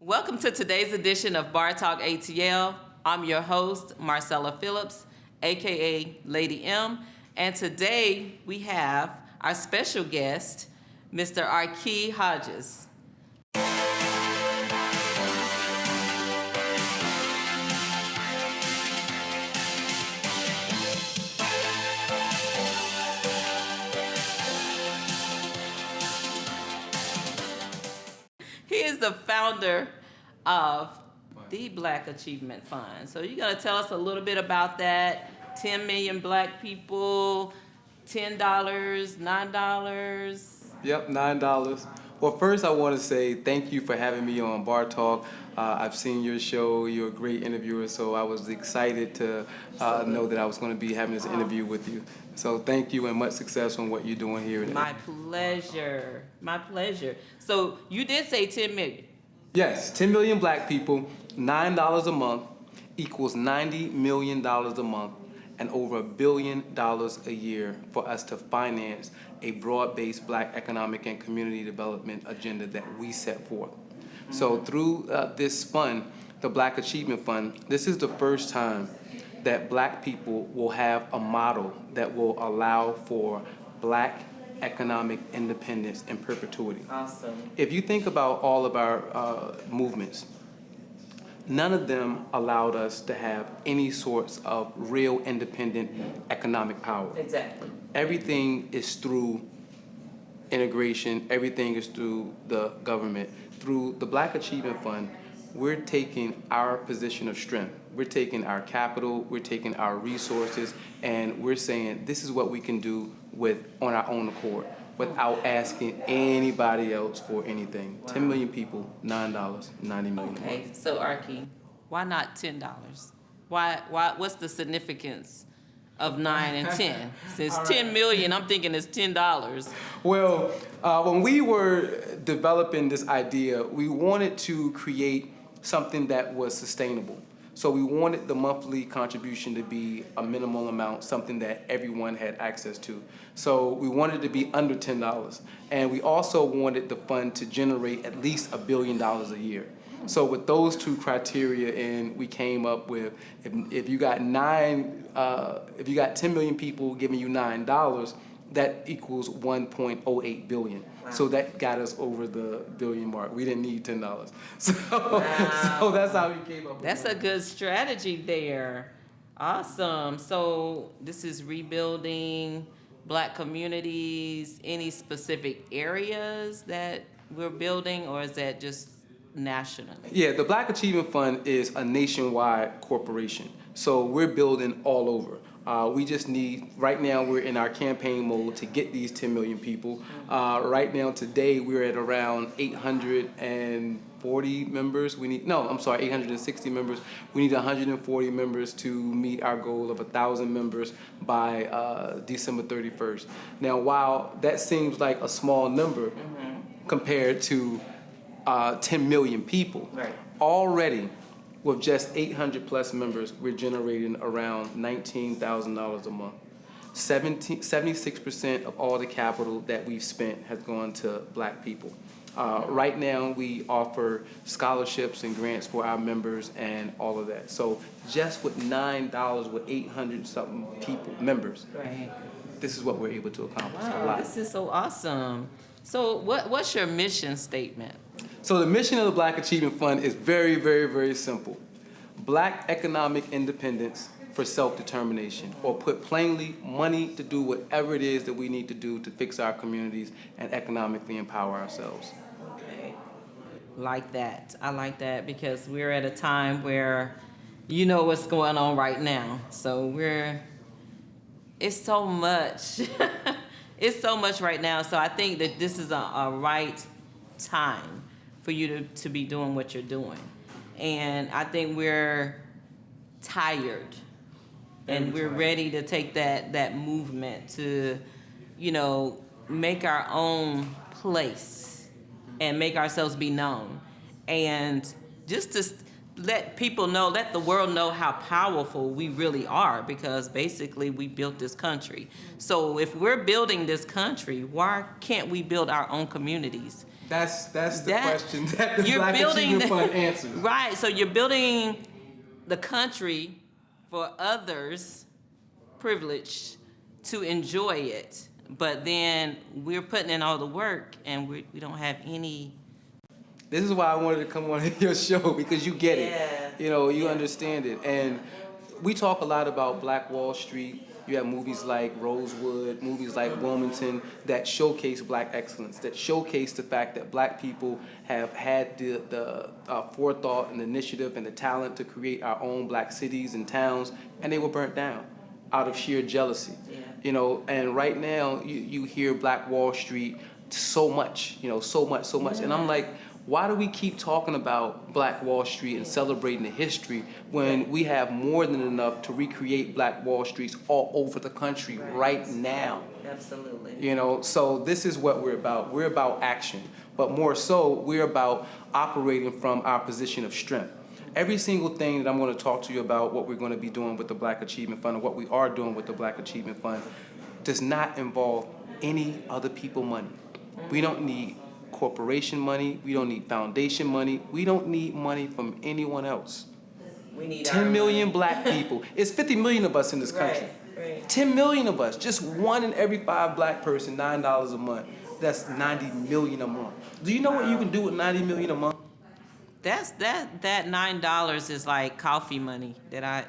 Welcome to today's edition of Bar Talk ATL. I'm your host, Marcella Phillips, aka Lady M, and today we have our special guest, Mr. Arkee Hodges. He is the founder of the Black Achievement Fund. So you're gonna tell us a little bit about that. 10 million black people, $10, $9. Yep, $9. Well, first I want to say thank you for having me on Bar Talk. I've seen your show. You're a great interviewer, so I was excited to know that I was going to be having this interview with you. So thank you and much success on what you're doing here. My pleasure. My pleasure. So you did say 10 million. Yes, 10 million black people, $9 a month equals $90 million a month and over $1 billion a year for us to finance a broad-based black economic and community development agenda that we set forth. So through this fund, the Black Achievement Fund, this is the first time that black people will have a model that will allow for black economic independence in perpetuity. Awesome. If you think about all of our movements, none of them allowed us to have any sorts of real independent economic power. Exactly. Everything is through integration, everything is through the government. Through the Black Achievement Fund, we're taking our position of strength. We're taking our capital, we're taking our resources, and we're saying this is what we can do on our own accord without asking anybody else for anything. Wow. 10 million people, $9, $90 million. Okay, so Arkee, why not $10? Why? What's the significance of 9 and 10? Since right. 10 million, I'm thinking it's $10. Well, when we were developing this idea, we wanted to create something that was sustainable. So we wanted the monthly contribution to be a minimal amount, something that everyone had access to. So we wanted to be under $10. And we also wanted the fund to generate at least $1 billion a year. So with those two criteria, and we came up with if you got 10 million people giving you $9, that equals 1.08 billion. Wow. So that got us over the billion mark. We didn't need $10. So, wow. So that's how we came up with That's a good strategy there. Awesome. So this is rebuilding black communities. Any specific areas that we're building, or is that just nationally? Yeah, the Black Achievement Fund is a nationwide corporation. So we're building all over. We just need, right now we're in our campaign mode to get these 10 million people. Right now, today, we're at around 840 members. 860 members. We need 140 members to meet our goal of 1,000 members by December 31st. Now, while that seems like a small number compared to 10 million people, right. Already, with just 800 plus members, we're generating around $19,000 a month. 76% of all the capital that we've spent has gone to black people. Right now, we offer scholarships and grants for our members and all of that. So just with $9 with 800 something members, right. This is what we're able to accomplish. Wow, a lot. This is so awesome. So what's your mission statement? So the mission of the Black Achievement Fund is very, very, very simple. Black economic independence for self-determination, or put plainly, money to do whatever it is that we need to do to fix our communities and economically empower ourselves. Okay. Like that. I like that because we're at a time where you know what's going on right now. So it's so much. It's so much right now. So I think that this is a right time for you to be doing what you're doing. And I think we're tired and we're ready to take that movement to, make our own place and make ourselves be known. And just to let the world know how powerful we really are, because basically we built this country. So if we're building this country, why can't we build our own communities That's the That- question that the you're Black building Achievement the- Fund answers. Right, so you're building the country for others privileged to enjoy it, but then we're putting in all the work and we don't have any. This is why I wanted to come on your show, because you get Yeah. it. You understand it. And we talk a lot about Black Wall Street. You have movies like Rosewood, movies like Wilmington that showcase Black excellence, that showcase the fact that Black people have had the forethought and the initiative and the talent to create our own Black cities and towns, and they were burnt down out of sheer jealousy. Yeah. And right now you hear Black Wall Street so much, so much. And I'm like, why do we keep talking about Black Wall Street and celebrating the history when we have more than enough to recreate Black Wall Streets all over the country right now? Absolutely. So this is what we're about. We're about action, but more so, we're about operating from our position of strength. Every single thing that I'm going to talk to you about, what we're going to be doing with the Black Achievement Fund and what we are doing with the Black Achievement Fund, does not involve any other people money. We don't need corporation money. We don't need foundation money. We don't need money from anyone else. We need 10 million Black people. It's 50 million of us in this country. Right. 10 million of us. Just 1 in every 5 Black person, $9 a month. That's 90 million a month. Do you know what you can do with 90 million a month? That $9 is like coffee money that I.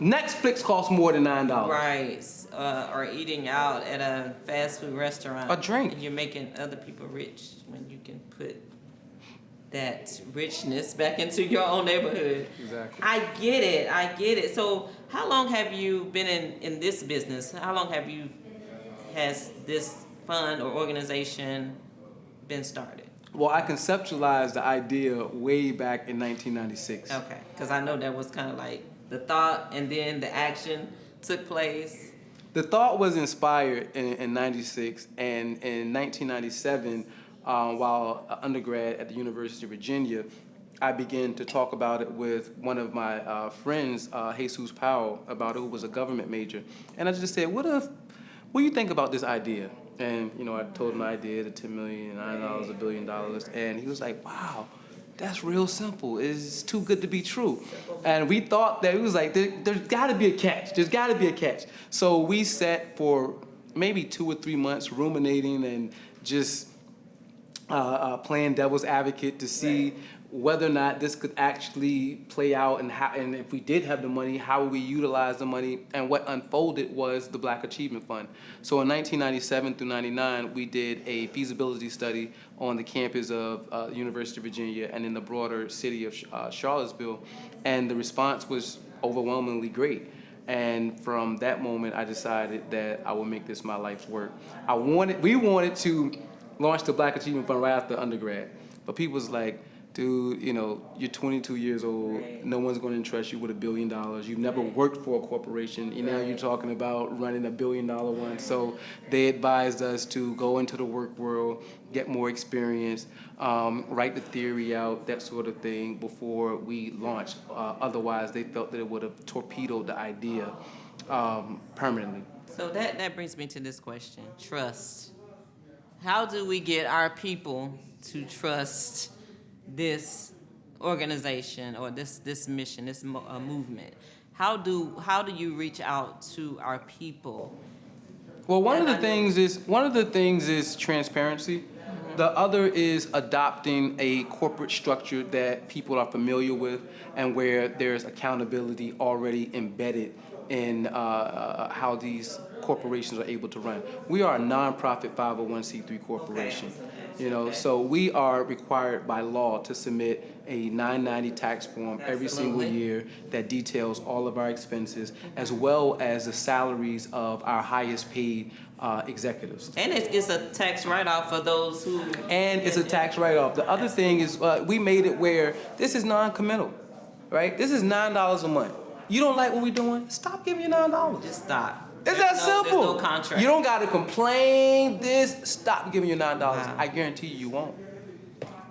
Netflix costs more than $9. Right. Or eating out at a fast food restaurant. A drink. And you're making other people rich when you can put that richness back into your own neighborhood. Exactly. I get it. So how long have you been in this business? How long has this fund or organization been started? Well, I conceptualized the idea way back in 1996. Okay, because I know that was kind of like the thought and then the action took place. The thought was inspired in 96, and in 1997, while an undergrad at the University of Virginia, I began to talk about it with one of my friends, Jesus Powell, about who was a government major. And I just said, what do you think about this idea? And, I told him the idea, the $10 million, $9, $1 billion, and he was like, wow, that's real simple. It's too good to be true. And we thought that, it was like, there's gotta be a catch. There's gotta be a catch. So we sat for maybe 2 or 3 months ruminating and just playing devil's advocate to see whether or not this could actually play out, and if we did have the money, how would we utilize the money? And what unfolded was the Black Achievement Fund. So in 1997 through 99, we did a feasibility study on the campus of the University of Virginia and in the broader city of Charlottesville, and the response was overwhelmingly great. And from that moment, I decided that I would make this my life's work. We wanted to launch the Black Achievement Fund right after undergrad, but people was like, dude, you're 22 years old. Right. No one's going to entrust you with $1 billion. You've never worked for a corporation. Now you're talking about running $1 billion one. So they advised us to go into the work world, get more experience, write the theory out, that sort of thing, before we launched. Otherwise, they felt that it would have torpedoed the idea permanently. So that brings me to this question, trust. How do we get our people to trust this organization or this mission, this movement? How do you reach out to our people? Well, one of the things is transparency. Mm-hmm. The other is adopting a corporate structure that people are familiar with and where there's accountability already embedded in how these corporations are able to run. We are a nonprofit 501c3 corporation. Okay. So we are required by law to submit a 990 tax form every single year that details all of our expenses, as well as the salaries of our highest paid executives. And it's a tax write-off for those who... And it's a tax write-off. The other thing is we made it where this is non-committal, right? This is $9 a month. You don't like what we're doing? Stop giving you $9. Just stop. It's that simple. There's no contract. You don't got to complain this. Stop giving you $9. Wow. I guarantee you won't.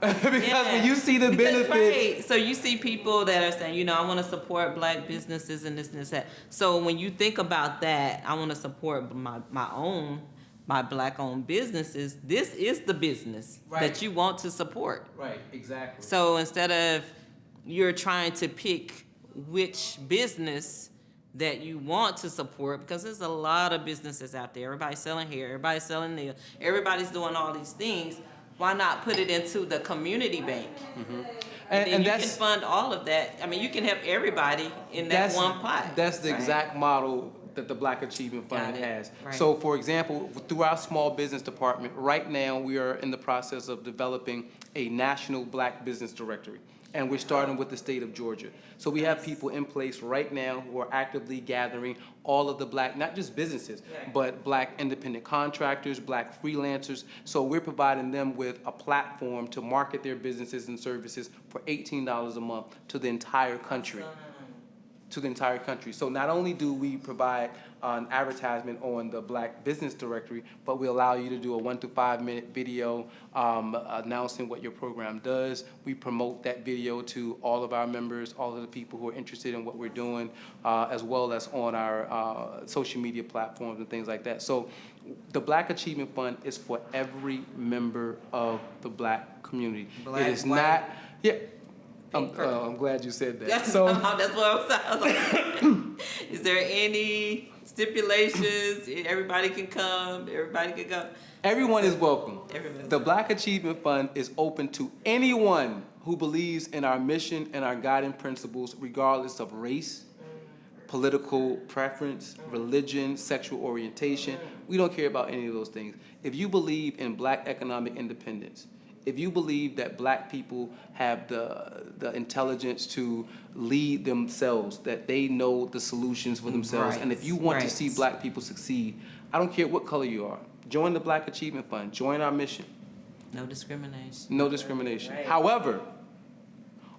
Because when you see the benefits. Right. So you see people that are saying, I want to support Black businesses and this and that. So when you think about that, I want to support my by Black-owned businesses, this is the business that you want to support. Right, exactly. So instead of you're trying to pick which business that you want to support, because there's a lot of businesses out there. Everybody's selling hair, everybody's selling nails, everybody's doing all these things. Why not put it into the community bank? Mm-hmm. And then you that's, can fund all of that. I mean, you can help everybody in that one pot. That's the exact model that the Black Achievement Fund has. Right. So, for example, through our small business department, right now we are in the process of developing a national Black business directory. And we're starting with the state of Georgia. So we have people in place right now who are actively gathering all of the Black, not just businesses, but Black independent contractors, Black freelancers. So we're providing them with a platform to market their businesses and services for $18 a month to the entire country. So not only do we provide an advertisement on the Black Business Directory, but we allow you to do a 1 to 5 minute video announcing what your program does. We promote that video to all of our members, all of the people who are interested in what we're doing, as well as on our social media platforms and things like that. So the Black Achievement Fund is for every member of the Black community. Black, it is white, not, yeah. I'm glad you said that. That's So that's what I was like. Is there any stipulations? Everybody can come. Everybody can go. everyone is welcome. Everyone. The Black Achievement Fund is open to anyone who believes in our mission and our guiding principles, regardless of race, political preference, religion, sexual orientation. We don't care about any of those things. If you believe in Black economic independence, if you believe that Black people have the intelligence to lead themselves, that they know the solutions for themselves, and if you want to see Black people succeed, I don't care what color you are, join the Black Achievement Fund, join our mission. No discrimination. No discrimination. However,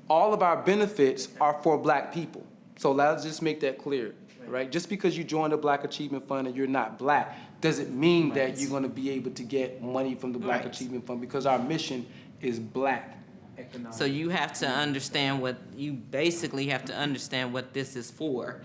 all of our benefits are for Black people. So let's just make that clear, right? Just because you join the Black Achievement Fund and you're not Black doesn't mean that you're going to be able to get money from the Black Achievement Fund, because our mission is Black economic. So you have to understand you basically have to understand what this is for.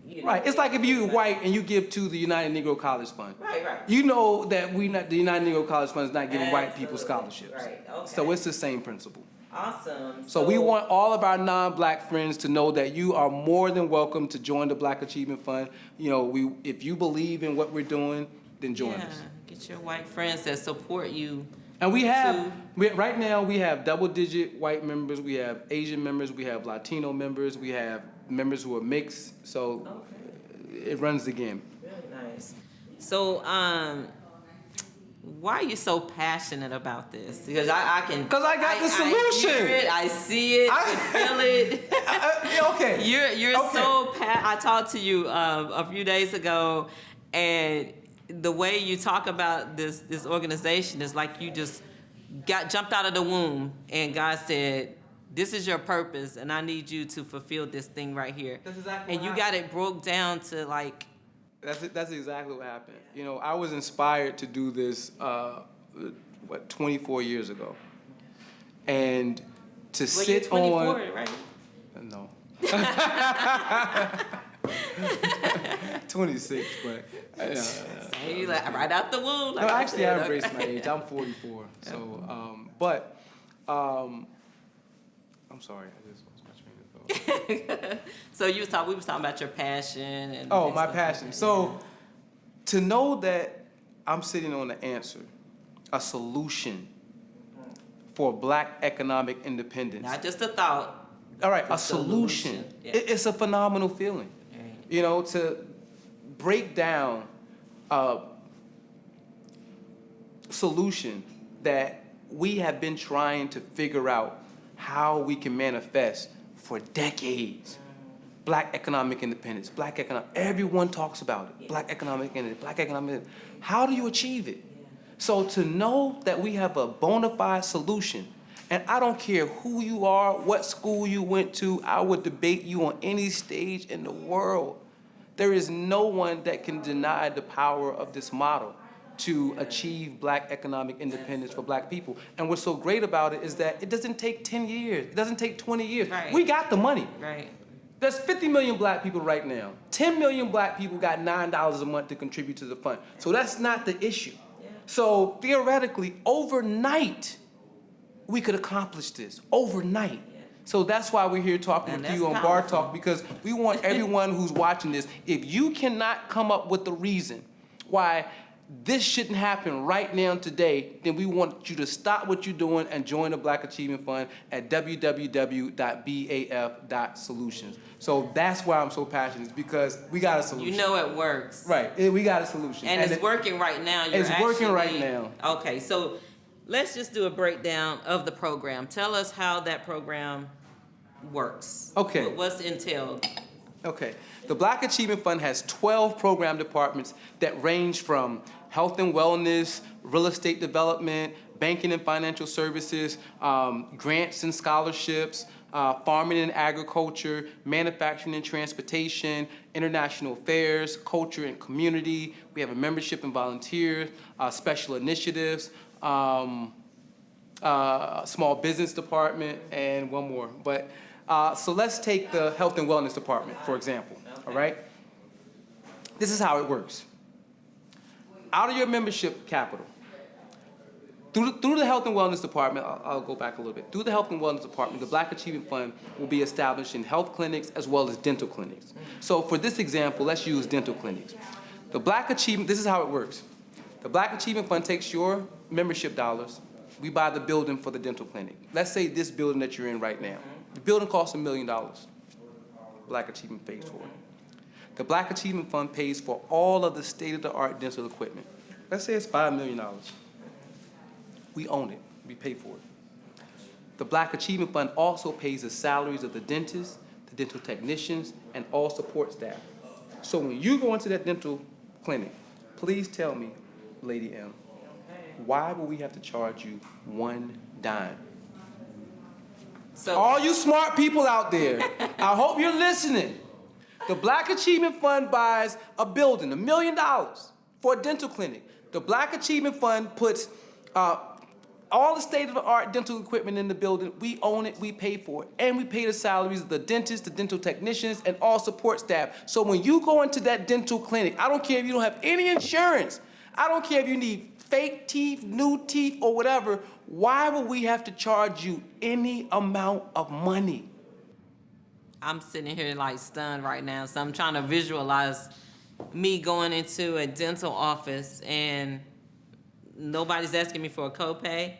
You know, right. It's like if you're white and you give to the United Negro College Fund. Right. You know that the United Negro College Fund is not giving white people scholarships. Right. Okay. So it's the same principle. Awesome. So we want all of our non-Black friends to know that you are more than welcome to join the Black Achievement Fund. You know, if you believe in what we're doing, then join us. Get your white friends that support you. And right now we have double-digit white members, we have Asian members, we have Latino members, we have members who are mixed. So it runs the gamut. Very nice. So, why are you so passionate about this? Because I can. Because I got the solution. I hear it. I see it. I feel it. Okay. You're so I talked to you a few days ago, and the way you talk about this organization is like you just jumped out of the womb, and God said, "This is your purpose, and I need you to fulfill this thing right here." That's exactly. And you got it broke down to like. That's exactly what happened. You know, I was inspired to do this, 24 years ago. And to sit 24, on... right? No. 26, but... You like right out the womb. Like no, actually, I embraced my age. I'm 44. So, I'm sorry. I just lost my train of thought. So we was talking about your passion and my passion. So to know that I'm sitting on the answer, a solution for Black economic independence. Not just a thought. All right, a solution. Yeah. It's a phenomenal feeling. Right. You know, to break down a solution that we have been trying to figure out how we can manifest for decades. Black economic independence, everyone talks about it. Black economic independence, How do you achieve it? So to know that we have a bona fide solution, and I don't care who you are, what school you went to, I would debate you on any stage in the world. There is no one that can deny the power of this model to achieve Black economic independence for Black people. And what's so great about it is that it doesn't take 10 years. It doesn't take 20 years. Right. We got the money. Right. There's 50 million black people right now. 10 million black people got $9 a month to contribute to the fund. So that's not the issue. So theoretically, overnight, we could accomplish this. Overnight. So that's why we're here talking with you on Bar Talk, because we want everyone who's watching this, if you cannot come up with the reason why this shouldn't happen right now today, then we want you to stop what you're doing and join the Black Achievement Fund at www.baf.solutions. So that's why I'm so passionate, is because we got a solution. You know it works. Right, we got a solution. And it's working right now. It's working right now. Okay, so let's just do a breakdown of the program. Tell us how that program works. Okay. What's entailed? Okay. The Black Achievement Fund has 12 program departments that range from health and wellness, real estate development, banking and financial services, grants and scholarships, farming and agriculture, manufacturing and transportation, international affairs, culture and community. We have a membership and volunteers, special initiatives, small business department, and one more. But so let's take the health and wellness department, for example. All right? This is how it works. Out of your membership capital, through the Health and Wellness Department, I'll go back a little bit. Through the Health and Wellness Department, the Black Achievement Fund will be established in health clinics as well as dental clinics. So for this example, let's use dental clinics. The Black Achievement, this is how it works. The Black Achievement Fund takes your membership dollars. We buy the building for the dental clinic. Let's say this building that you're in right now. The building costs $1 million. Black Achievement pays for it. The Black Achievement Fund pays for all of the state-of-the-art dental equipment. Let's say it's $5 million. We own it. We pay for it. The Black Achievement Fund also pays the salaries of the dentists, the dental technicians, and all support staff. So when you go into that dental clinic, please tell me, Lady M, why would we have to charge you one dime? So, all you smart people out there, I hope you're listening. The Black Achievement Fund buys a building, $1 million, for a dental clinic. The Black Achievement Fund puts all the state-of-the-art dental equipment in the building. We own it, we pay for it. And we pay the salaries of the dentists, the dental technicians, and all support staff. So when you go into that dental clinic, I don't care if you don't have any insurance. I don't care if you need fake teeth, new teeth, or whatever. Why would we have to charge you any amount of money? I'm sitting here like stunned right now, so I'm trying to visualize me going into a dental office and nobody's asking me for a copay,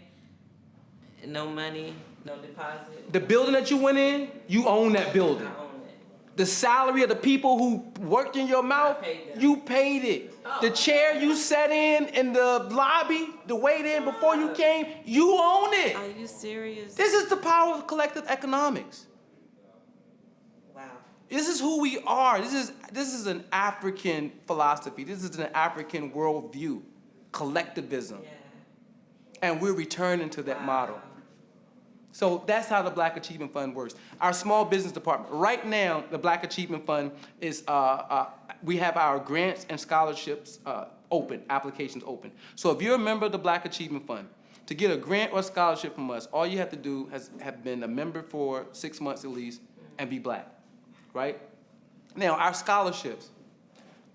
no money, no deposit. The building that you went in, you own that building. I own it. The salary of the people who worked in your mouth, you paid it. The chair you sat in the lobby, the wait in before you came, you own it. Are you serious? This is the power of collective economics. Wow. This is who we are. This is an African philosophy. This is an African worldview, collectivism. Yeah. And we're returning to that model. So that's how the Black Achievement Fund works. Our small business department, right now, the Black Achievement Fund is, we have our grants and scholarships open, applications open. So if you're a member of the Black Achievement Fund, to get a grant or scholarship from us, all you have to do have been a member for 6 months at least and be black, right? Now, our scholarships,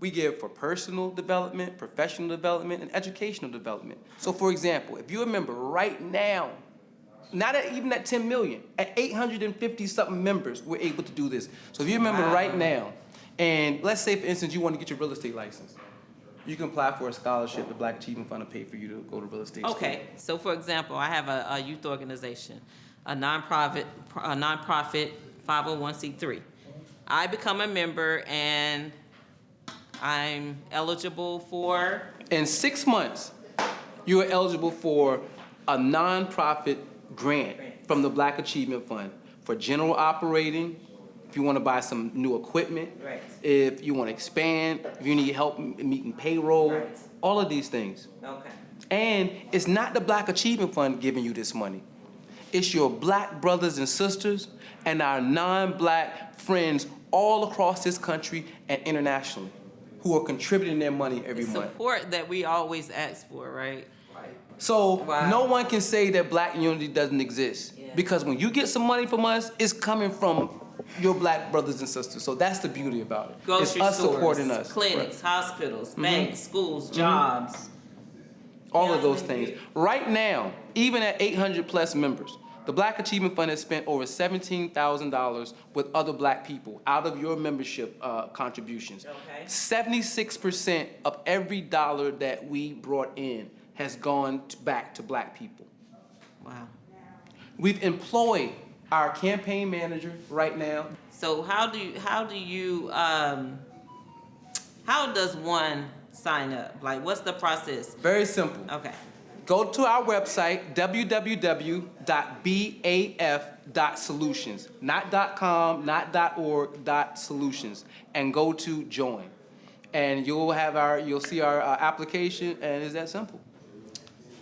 we give for personal development, professional development, and educational development. So for example, if you're a member right now, not even at 10 million, at 850 something members, we're able to do this. So if you're a member right now, and let's say for instance, you want to get your real estate license, you can apply for a scholarship. The Black Achievement Fund will pay for you to go to real estate school. Okay, so for example, I have a youth organization, a nonprofit 501c3. I become a member and I'm eligible for? In 6 months, you are eligible for a nonprofit grant from the Black Achievement Fund for general operating, if you want to buy some new equipment, Right. if you want to expand, if you need help meeting payroll, Right. all of these things. Okay. And it's not the Black Achievement Fund giving you this money. It's your black brothers and sisters and our non-black friends all across this country and internationally who are contributing their money every month. Support that we always ask for, right? So Wow. no one can say that black unity doesn't exist. Yeah. Because when you get some money from us, it's coming from your black brothers and sisters. So that's the beauty about it. Grocery it's us stores, supporting us. clinics, Right. hospitals, banks, schools, jobs. All of those things. Right now, even at 800 plus members, the Black Achievement Fund has spent over $17,000 with other black people out of your membership contributions. Okay. 76% of every dollar that we brought in has gone back to black people. Wow. We've employed our campaign manager right now. So how does one sign up? Like, what's the process? Very simple. Okay. Go to our website, www.baf.solutions. Not .com, not .org, .solutions. And go to join. And you'll see our application, and it's that simple.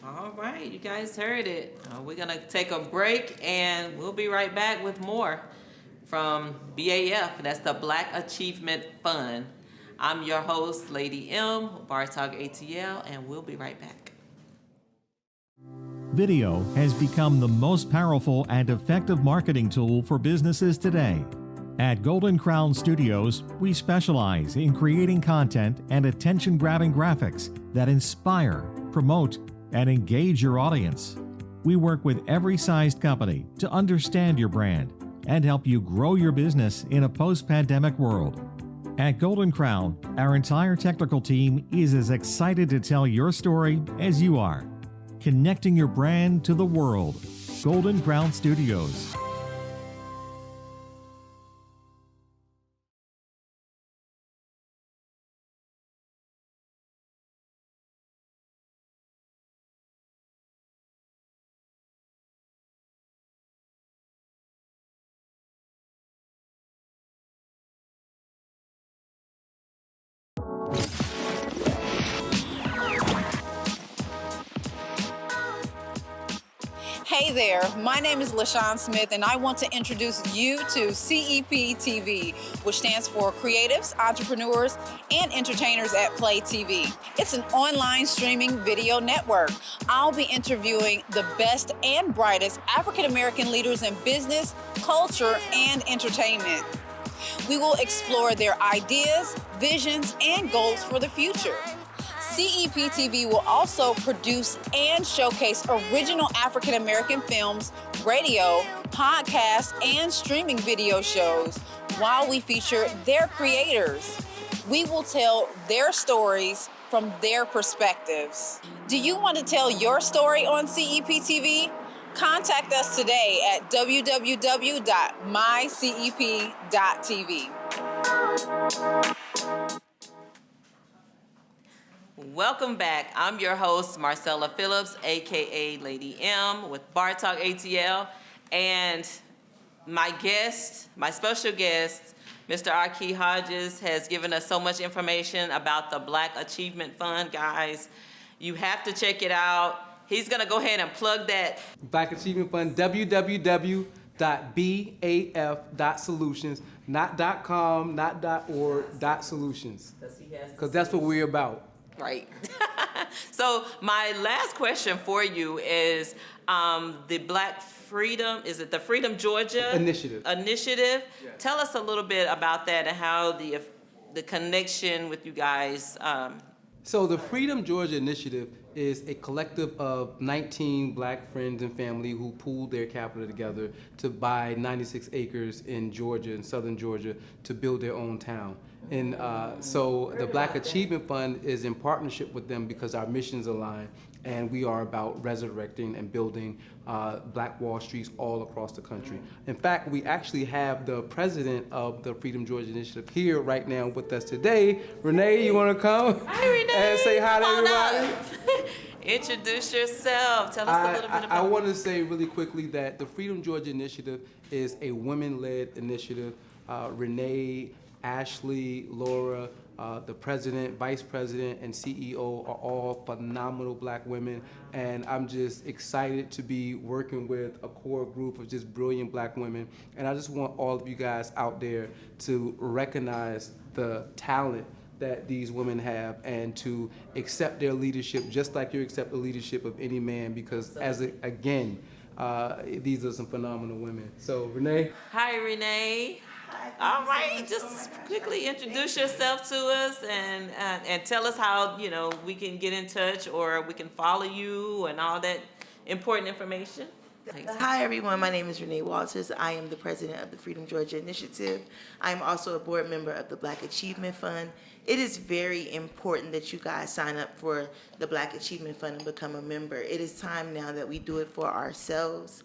All right, you guys heard it. We're gonna take a break, and we'll be right back with more from BAF. That's the Black Achievement Fund. I'm your host, Lady M, Bar Talk ATL, and we'll be right back. Video has become the most powerful and effective marketing tool for businesses today. At Golden Crown Studios, we specialize in creating content and attention-grabbing graphics that inspire, promote, and engage your audience. We work with every sized company to understand your brand and help you grow your business in a post-pandemic world. At Golden Crown, our entire technical team is as excited to tell your story as you are. Connecting your brand to the world. Golden Crown Studios. Hey there, my name is LaShawn Smith, and I want to introduce you to CEP TV, which stands for Creatives, Entrepreneurs, and Entertainers at Play TV. It's an online streaming video network. I'll be interviewing the best and brightest African-American leaders in business, culture, and entertainment. We will explore their ideas, visions, and goals for the future. CEP TV will also produce and showcase original African American films, radio, podcasts, and streaming video shows while we feature their creators. We will tell their stories from their perspectives. Do you want to tell your story on CEP TV? Contact us today at www.mycep.tv. Welcome back. I'm your host, Marcella Phillips, aka Lady M, with Bar Talk ATL, and my special guest, Mr. Arkee Hodges, has given us so much information about the Black Achievement Fund. Guys, you have to check it out. He's gonna go ahead and plug that. Black Achievement Fund, www.baf.solutions, not .com, not .org, .solutions. Because that's what we're about. Right. So my last question for you is the Black Freedom, is it the Freedom Georgia Initiative? Yes. Tell us a little bit about that and how the connection with you guys. So the Freedom Georgia Initiative is a collective of 19 black friends and family who pooled their capital together to buy 96 acres in Georgia, in southern Georgia, to build their own town. And so the Black Achievement Fund is in partnership with them because our missions align, and we are about resurrecting and building Black Wall Streets all across the country. In fact, we actually have the president of the Freedom Georgia Initiative here right now with us today. Renee, you want to come? Hi, Renee. And say hi to everybody? Introduce yourself. Tell us a little bit about I want to say really quickly that the Freedom Georgia Initiative is a women-led initiative. Renee, Ashley, Laura, the president, vice president, and CEO are all phenomenal black women, and I'm just excited to be working with a core group of just brilliant black women. And I just want all of you guys out there to recognize the talent that these women have and to accept their leadership just like you accept the leadership of any man, because again, these are some phenomenal women. So Renee. Hi, Renee. All right, just quickly introduce yourself to us and tell us how, we can get in touch or we can follow you and all that important information. Thanks. Hi everyone, my name is Renee Walters. I am the president of the Freedom Georgia Initiative. I am also a board member of the Black Achievement Fund. It is very important that you guys sign up for the Black Achievement Fund and become a member. It is time now that we do it for ourselves.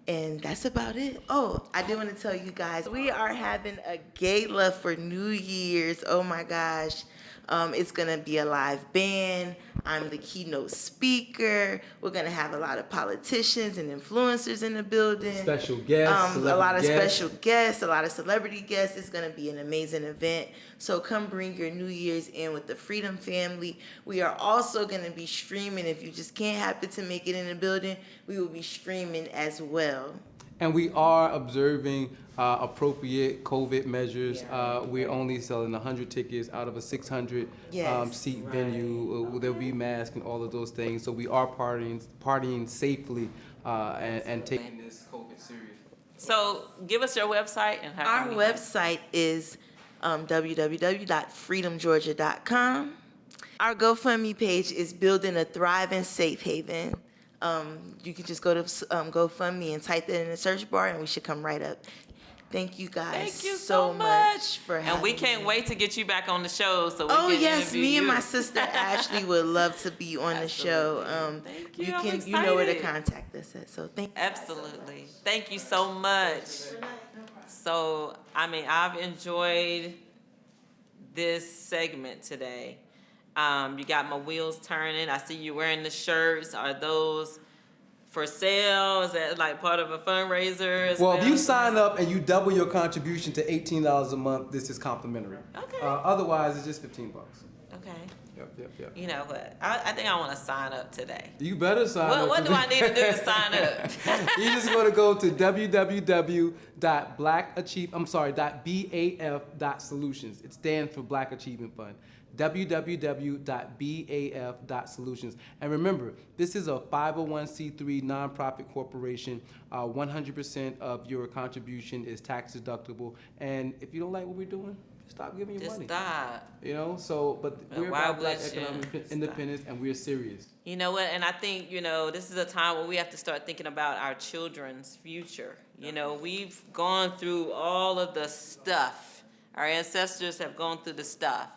And that's about it. Oh, I do want to tell you guys, we are having a gala for New Year's. Oh my gosh. It's going to be a live band. I'm the keynote speaker. We're going to have a lot of politicians and influencers in the building. Special guests. A lot of special guests, a lot of celebrity guests. It's going to be an amazing event. So come bring your New Year's in with the Freedom family. We are also going to be streaming. If you just can't happen to make it in the building, we will be streaming as well. And we are observing appropriate COVID measures. We're only selling 100 tickets out of a 600 seat venue. There'll be masks and all of those things. So we are partying safely and taking this COVID serious. So give us your website and how Our can we website is www.freedomgeorgia.com. Our GoFundMe page is Building a Thriving Safe Haven. You can just go to GoFundMe and type that in the search bar, and we should come right up. Thank you guys Thank you so much for having me. And we can't wait to get you back on the show so we Oh can yes, interview me and you. my sister Ashley would love to be on the show. Thank you. You know where to contact us at. So thank you. Absolutely. Thank you so much. So, I've enjoyed this segment today. You got my wheels turning. I see you wearing the shirts. Are those for sale? Is that like part of a fundraiser as well? Well, if you sign up and you double your contribution to $18 a month, this is complimentary. Okay. Otherwise, it's just $15. Okay. Yep. You know what? I think I want to sign up today. You better sign up. What do I need to do to sign up? You're just going to go to www.baf.solutions. It stands for Black Achievement Fund. www.baf.solutions. And remember, this is a 501c3 nonprofit corporation. 100% of your contribution is tax deductible. And if you don't like what we're doing, stop giving your money. Just stop. But we're about Black economic independence, and we're serious. You know what? And I think, this is a time where we have to start thinking about our children's future. We've gone through all of the stuff. Our ancestors have gone through the stuff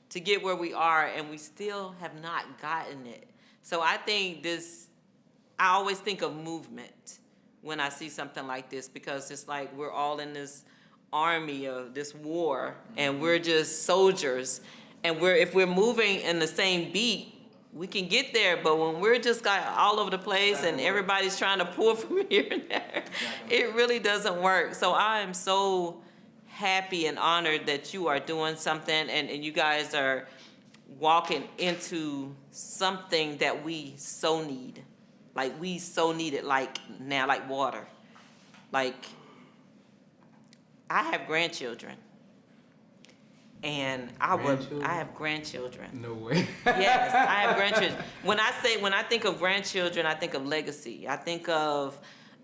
to get where we are, and we still have not gotten it. So I think I always think of movement when I see something like this, because it's like we're all in this army of this war, and we're just soldiers. And if we're moving in the same beat, we can get there. But when we're just all over the place and everybody's trying to pull from here and there, it really doesn't work. So I am so happy and honored that you are doing something, and you guys are walking into something that we so need. Like we so need it, like now, like water. Like, I have grandchildren, and I have grandchildren. No way. Yes, I have grandchildren. When I think of grandchildren, I think of legacy. I think of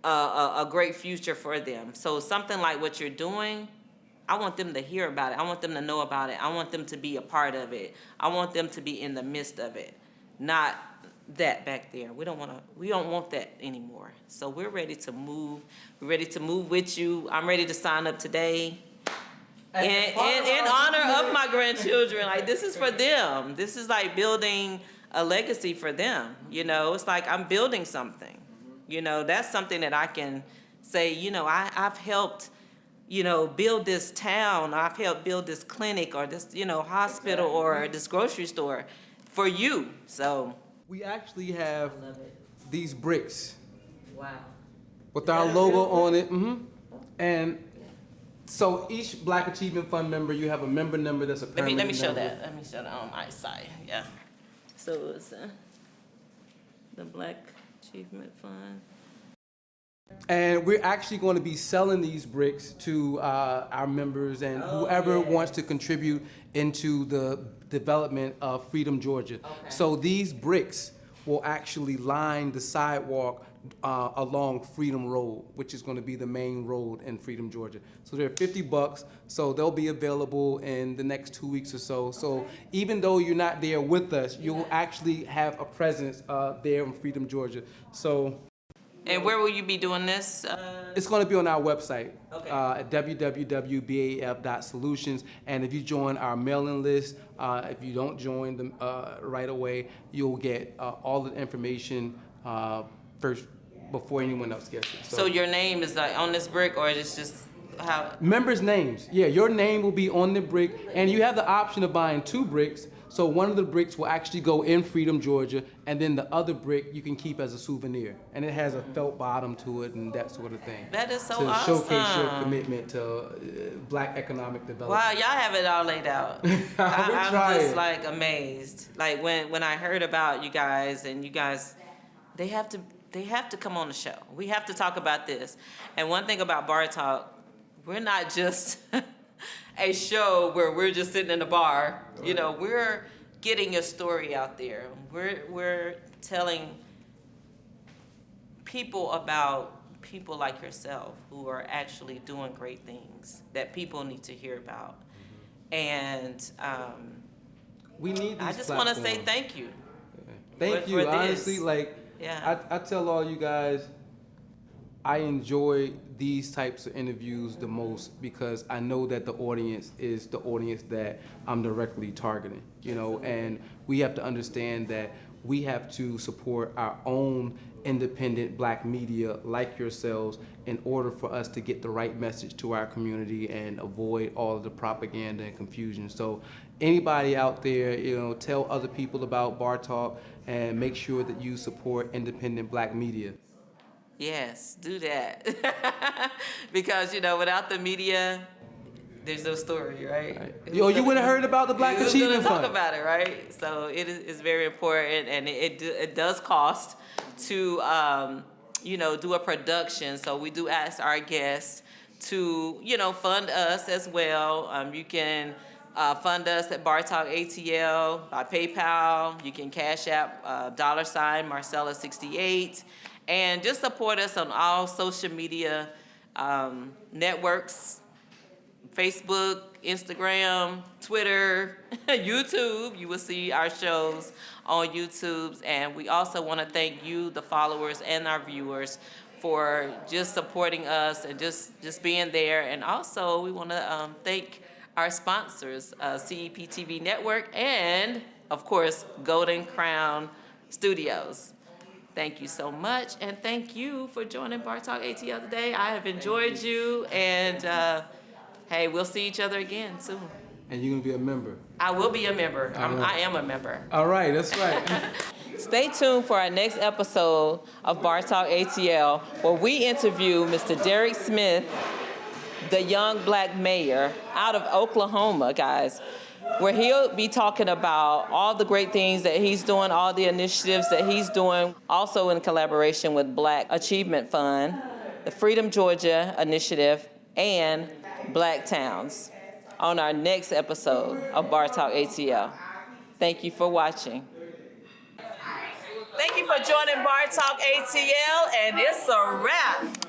a great future for them. So something like what you're doing, I want them to hear about it. I want them to know about it. I want them to be a part of it. I want them to be in the midst of it, not that back there. We don't want that anymore. So we're ready to move. We're ready to move with you. I'm ready to sign up today. In honor of my grandchildren. Like, this is for them. This is like building a legacy for them. It's like I'm building something. That's something that I can say, I've helped, build this town. I've helped build this clinic or this, hospital or this grocery store for you. So We actually have these bricks. wow. With our logo on it. And so each Black Achievement Fund member, you have a member number that's a permanent Let me show number. that. Let me show that on my side. Yeah. So it's the Black Achievement Fund. And we're actually going to be selling these bricks to our members and whoever wants to contribute into the development of Freedom Georgia. Okay. So these bricks will actually line the sidewalk along Freedom Road, which is going to be the main road in Freedom, Georgia. So they're $50, so they'll be available in the next 2 weeks or so. So even though you're not there with us, you'll actually have a presence there in Freedom, Georgia. So. And where will you be doing this? It's going to be on our website Okay. at www.baf.solutions. And if you join our mailing list, if you don't join them right away, you'll get all the information first before anyone else gets it. So your name is like on this brick, or it's just how? Members' names. Yeah, your name will be on the brick, and you have the option of buying 2 bricks. So one of the bricks will actually go in Freedom, Georgia, and then the other brick you can keep as a souvenir. And it has a felt bottom to it and that sort of thing. That is so to awesome. showcase your commitment to Black economic development. Wow, y'all have it all laid out. I'm just like amazed. Like when I heard about you guys, and you guys, they have to come on the show. We have to talk about this. And one thing about Bar Talk, we're not just a show where we're just sitting in a bar. You know, we're getting your story out there. We're telling people about people like yourself who are actually doing great things that people need to hear about. And we need these I just want to say platforms. thank you. Thank you. for this. Honestly, like, Yeah. I tell all you guys, I enjoy these types of interviews the most because I know that the audience is the audience that I'm directly targeting, you know, and we have to understand that we have to support our own independent Black media like yourselves in order for us to get the right message to our community and avoid all of the propaganda and confusion. So anybody out there, you know, tell other people about Bar Talk and make sure that you support independent Black media. Yes, do that. Because, you know, without the media, there's no story, right? Yo, you would have heard about the Black Who's Achievement gonna Fund. talk about it, right? So it is very important, and it does cost to you know, do a production. So we do ask our guests to, you know, fund us as well. You can fund us at Bar Talk ATL by PayPal. You can Cash App $Marcella68, and just support us on all social media networks. Facebook, Instagram, Twitter, YouTube. You will see our shows on YouTube. And we also want to thank you, the followers and our viewers, for just supporting us and just being there. And also we want to thank our sponsors, CEP TV Network and, of course, Golden Crown Studios. Thank you so much. And thank you for joining Bar Talk ATL today. I have enjoyed you. And hey, we'll see each other again soon. And you're going to be a member. I will be a member. I am a member. All right, that's right. Stay tuned for our next episode of Bar Talk ATL, where we interview Mr. Derek Smith, the young Black mayor out of Oklahoma, guys, where he'll be talking about all the great things that he's doing, all the initiatives that he's doing, also in collaboration with Black Achievement Fund, the Freedom Georgia Initiative, and Black Towns on our next episode of Bar Talk ATL. Thank you for watching. Thank you for joining Bar Talk ATL, and it's a wrap.